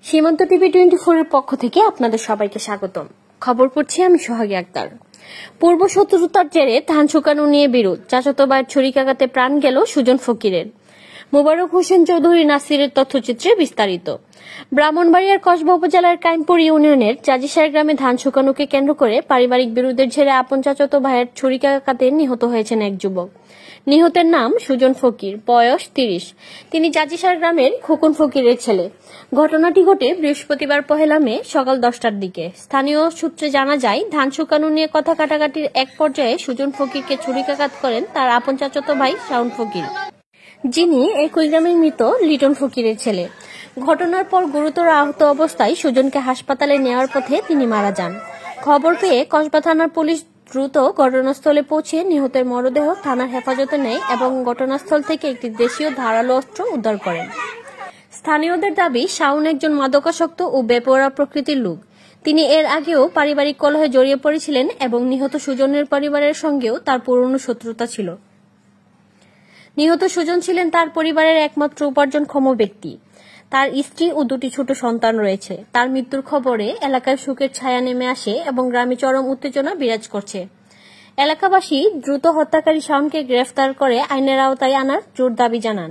সীমান্ত টিভি 24 এর পক্ষ থেকে আপনাদের সবাইকে স্বাগতম। খবর পড়ছি আমি সোহাগী আক্তার। পূর্ব শত্রুতার জেরে ধান শুকানো নিয়ে বিরোধ, চাচাতো ভাইয়ের ছুরিকাঘাতে প্রাণ গেল সুজন ফকিরের। মোবারক হোসেন চৌধুরী নাসিরের তথ্যচিত্রে বিস্তারিত। ব্রাহ্মণবাড়িয়ার কসবা উপজেলার কাইমপুর ইউনিয়নের জাজিসার গ্রামে ধান শুকানোকে কেন্দ্র করে পারিবারিক বিরোধের জেরে আপন চাচাতো ভাইয়ের ছুরিকাঘাতে নিহত হয়েছেন এক যুবক। নিহতের নাম সুজন ফকির, বয়স 30। তিনি জাজিসার গ্রামের খোকন ফকিরের ছেলে। ঘটনাটি ঘটে বৃহস্পতিবার 1 মে সকাল 10টার দিকে। স্থানীয় সূত্রে জানা যায়, ধান শুকানো নিয়ে কথা কাটাকাটির এক পর্যায়ে সুজন ফকিরকে ছুরিকাঘাত করেন তার আপন চাচাতো ভাই শাওন ফকির, যিনি একই গ্রামের মৃত লিটন ফকিরের ছেলে। ঘটনার পর গুরুতর আহত অবস্থায় সুজনকে হাসপাতালে নেওয়ার পথে তিনি মারা যান। খবর পেয়ে কসবা থানার পুলিশ দ্রুত ঘটনাস্থলে পৌঁছে নিহতের মরদেহ থানার হেফাজতে নেয় এবং ঘটনাস্থল থেকে একটি দেশীয় ধারালো অস্ত্র উদ্ধার করেন। স্থানীয়দের দাবি, শাওন একজন মাদকাসক্ত ও বেপরোয়া প্রকৃতির লোক। তিনি এর আগেও পারিবারিক কলহে জড়িয়ে পড়েছিলেন এবং নিহত সুজনের পরিবারের সঙ্গেও তার পুরনো শত্রুতা ছিল। নিহত সুজন ছিলেন তার পরিবারের একমাত্র উপার্জনক্ষম ব্যক্তি। তার স্ত্রী ও 2টি ছোট সন্তান রয়েছে। তার মৃত্যুর খবরে এলাকায় শোকের ছায়া নেমে আসে এবং গ্রামে চরম উত্তেজনা বিরাজ করছে। এলাকাবাসী দ্রুত হত্যাকারী শাওনকে গ্রেফতার করে আইনের আওতায় আনার জোর দাবি জানান।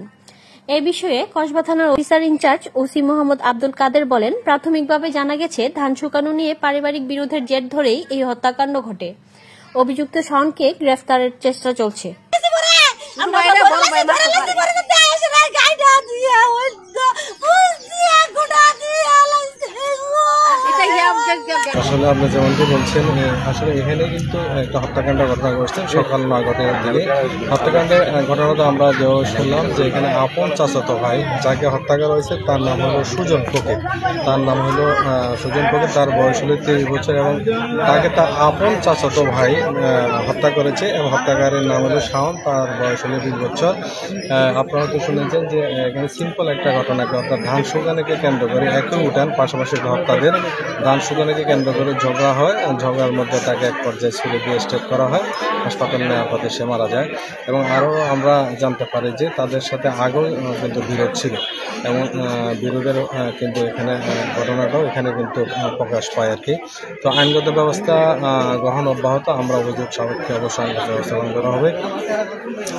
এ বিষয়ে কসবা থানার officer in charge OC Mohammad Abdul Kader বলেন, প্রাথমিকভাবে জানা গেছে ধান শুকানো নিয়ে পারিবারিক বিরোধের জের ধরেই এই হত্যাকাণ্ড ঘটে। অভিযুক্ত শাওনকে গ্রেফতারের চেষ্টা চলছে। আসলে আপনি যেমনটি বলছেন, আসলে এখানে কিন্তু একটা হত্যাকাণ্ডের ঘটনা ঘটছে সকাল 9টার দিকে। হত্যাকাণ্ডের ঘটনাটা আমরা শুনলাম যে এখানে আপন চাচাতো ভাই যাকে হত্যা করা হয়েছে তার নাম হলো সুজন ফকির। তার বয়স হলো 30 বছর এবং তাকে তার আপন চাচাতো ভাই হত্যা করেছে এবং হত্যাকারীর নাম হলো শাওন, তার বয়স হলো 20 বছর। আপনারা তো শুনেছেন যে এখানে সিম্পল একটা ঘটনাকে, অর্থাৎ ধান শুকানোকে কেন্দ্র করে একই উঠান পাশাপাশি হত্যাদের ধান শুকানোকে কেন্দ্র করে ঝগড়া হয়। ঝগড়ার মধ্যে তাকে এক পর্যায়ে ছুরি দিয়ে স্টেপ করা হয়, হাসপাতালে নেওয়ার পথে সে মারা যায়। এবং আরও আমরা জানতে পারি যে তাদের সাথে আগেও কিন্তু বিরোধ ছিল এবং বিরোধের কিন্তু এখানে ঘটনাটাও এখানে কিন্তু প্রকাশ পায় আর কি। তো আইনগত ব্যবস্থা গ্রহণ অব্যাহত। আমরা অভিযোগ সাপেক্ষে অবশ্যই আইনগত ব্যবস্থা গ্রহণ করা হবে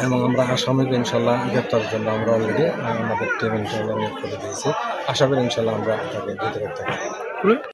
এবং আমরা আসামিকে ইনশাল্লাহ গ্রেপ্তারের জন্য আমরা অলরেডি আমাদের টিম ইনশাল্লাহ নিয়োগ করে দিয়েছি। আশা করি ইনশাল্লাহ আমরা তাকে দিতে পারতে পারি।